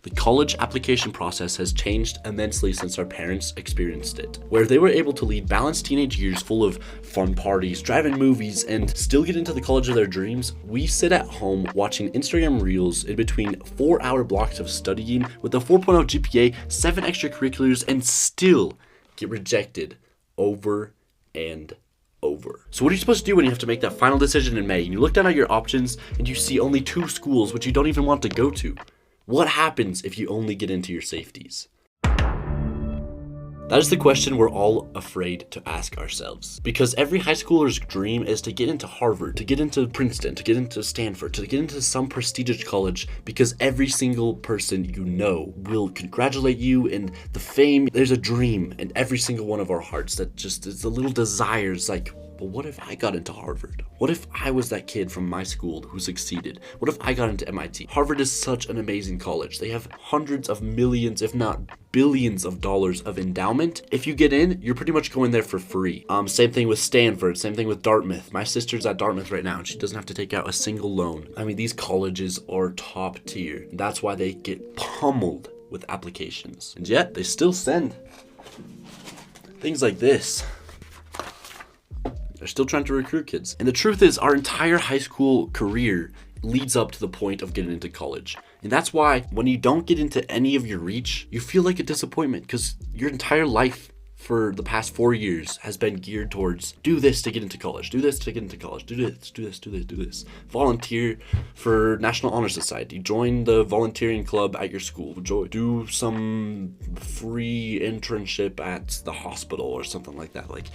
The college application process has changed immensely since our parents experienced it. Where they were able to lead balanced teenage years full of fun parties, drive-in movies, and still get into the college of their dreams, we sit at home watching Instagram reels in between 4-hour blocks of studying with a 4.0 GPA, 7 extracurriculars, and still get rejected over and over. So what are you supposed to do when you have to make that final decision in May and you look down at your options and you see only 2 schools which you don't even want to go to? What happens if you only get into your safeties? That is the question we're all afraid to ask ourselves. Because every high schooler's dream is to get into Harvard, to get into Princeton, to get into Stanford, to get into some prestigious college, because every single person you know will congratulate you, and the fame, there's a dream in every single one of our hearts that just is a little desire. It's like, well, what if I got into Harvard? What if I was that kid from my school who succeeded? What if I got into MIT? Harvard is such an amazing college. They have hundreds of millions, if not billions of dollars of endowment. If you get in, you're pretty much going there for free. Same thing with Stanford, same thing with Dartmouth. My sister's at Dartmouth right now and she doesn't have to take out a single loan. I mean, these colleges are top tier. That's why they get pummeled with applications. And yet they still send things like this. They're still trying to recruit kids. And the truth is, our entire high school career leads up to the point of getting into college. And that's why when you don't get into any of your reach, you feel like a disappointment, because your entire life for the past 4 years has been geared towards do this to get into college, do this to get into college, do this, do this, do this, do this. Volunteer for National Honor Society, join the volunteering club at your school, do some free internship at the hospital or something like that. Like,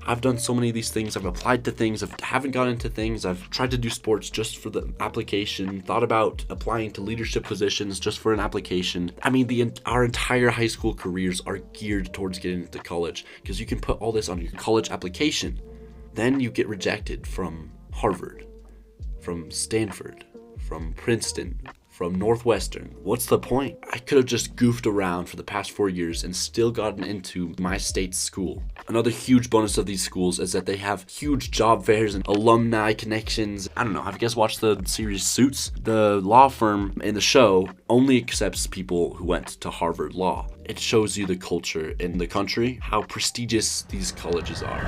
I've done so many of these things. I've applied to things. I haven't gotten into things. I've tried to do sports just for the application. Thought about applying to leadership positions just for an application. I mean, our entire high school careers are geared towards getting into college, because you can put all this on your college application. Then you get rejected from Harvard, from Stanford, from Princeton, from Northwestern. What's the point? I could have just goofed around for the past 4 years and still gotten into my state's school. Another huge bonus of these schools is that they have huge job fairs and alumni connections. I don't know, have you guys watched the series Suits? The law firm in the show only accepts people who went to Harvard Law. It shows you the culture in the country, how prestigious these colleges are.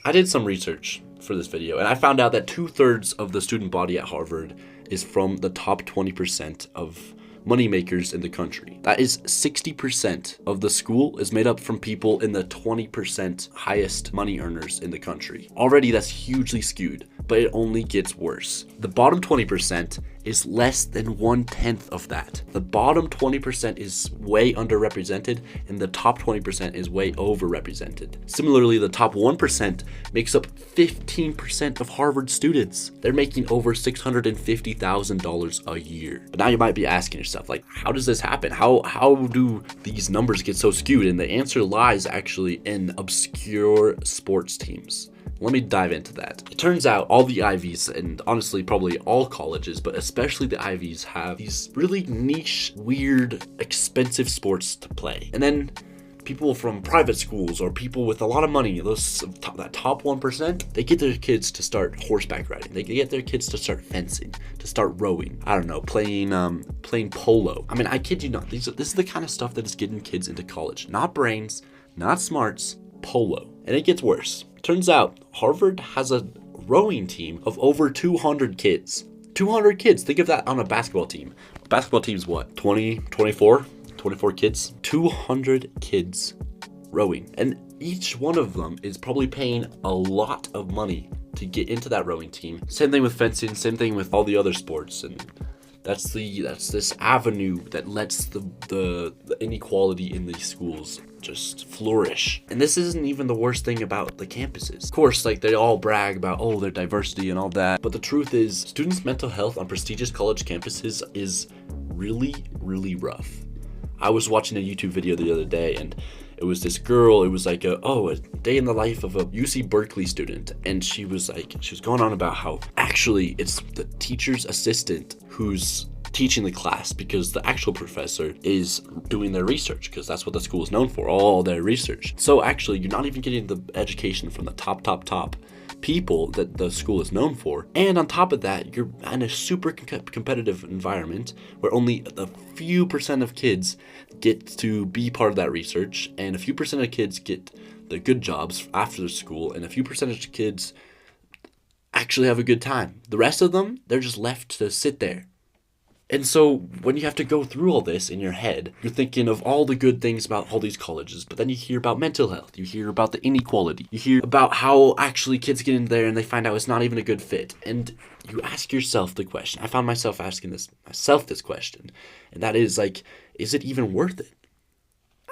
I did some research for this video, and I found out that 2/3 of the student body at Harvard is from the top 20% of moneymakers in the country. That is 60% of the school is made up from people in the 20% highest money earners in the country. Already that's hugely skewed, but it only gets worse. The bottom 20% is less than 1/10 of that. The bottom 20% is way underrepresented and the top 20% is way overrepresented. Similarly, the top 1% makes up 15% of Harvard students. They're making over $650,000 a year. But now you might be asking yourself, like, how does this happen? How do these numbers get so skewed? And the answer lies actually in obscure sports teams. Let me dive into that. It turns out all the Ivies, and honestly probably all colleges, but especially the Ivies, have these really niche, weird, expensive sports to play. And then people from private schools or people with a lot of money, that top 1%, they get their kids to start horseback riding. They get their kids to start fencing, to start rowing. I don't know, playing polo. I mean, I kid you not. This is the kind of stuff that is getting kids into college. Not brains, not smarts, polo. And it gets worse. Turns out Harvard has a rowing team of over 200 kids. 200 kids. Think of that on a basketball team. A basketball team's what? 24 kids? 200 kids rowing. And each one of them is probably paying a lot of money to get into that rowing team. Same thing with fencing, same thing with all the other sports. And that's this avenue that lets the inequality in these schools just flourish. And this isn't even the worst thing about the campuses. Of course, like, they all brag about, oh, their diversity and all that, but the truth is, students' mental health on prestigious college campuses is really, really rough. I was watching a YouTube video the other day, and it was this girl. It was like a day in the life of a UC Berkeley student, and she was going on about how actually it's the teacher's assistant who's teaching the class because the actual professor is doing their research, because that's what the school is known for, all their research. So actually, you're not even getting the education from the top people that the school is known for. And on top of that, you're in a super competitive environment where only a few percent of kids get to be part of that research, and a few percent of kids get the good jobs after school, and a few percentage of kids actually have a good time. The rest of them, they're just left to sit there. And so when you have to go through all this in your head, you're thinking of all the good things about all these colleges, but then you hear about mental health, you hear about the inequality, you hear about how actually kids get in there and they find out it's not even a good fit. And you ask yourself the question. I found myself asking myself this question, and that is like, is it even worth it?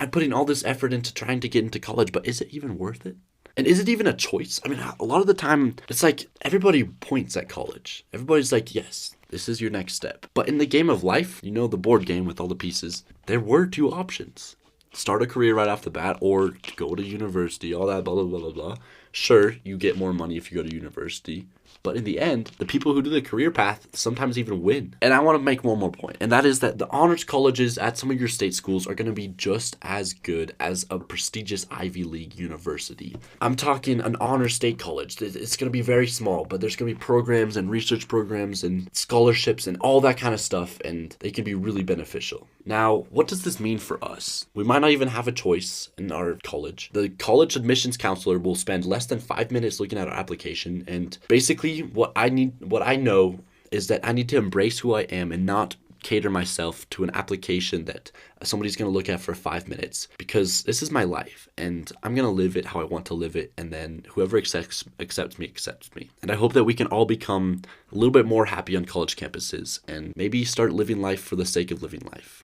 I'm putting all this effort into trying to get into college, but is it even worth it? And is it even a choice? I mean, a lot of the time, it's like everybody points at college. Everybody's like, yes, this is your next step. But in the game of life, you know, the board game with all the pieces, there were two options. Start a career right off the bat, or go to university, all that, blah, blah, blah, blah, blah. Sure, you get more money if you go to university. But in the end, the people who do the career path sometimes even win. And I want to make one more point, and that is that the honors colleges at some of your state schools are going to be just as good as a prestigious Ivy League university. I'm talking an honors state college. It's going to be very small, but there's going to be programs and research programs and scholarships and all that kind of stuff, and they can be really beneficial. Now, what does this mean for us? We might not even have a choice in our college. The college admissions counselor will spend less than 5 minutes looking at our application, and basically what I know is that I need to embrace who I am and not cater myself to an application that somebody's going to look at for 5 minutes, because this is my life and I'm going to live it how I want to live it, and then whoever accepts me. And I hope that we can all become a little bit more happy on college campuses and maybe start living life for the sake of living life.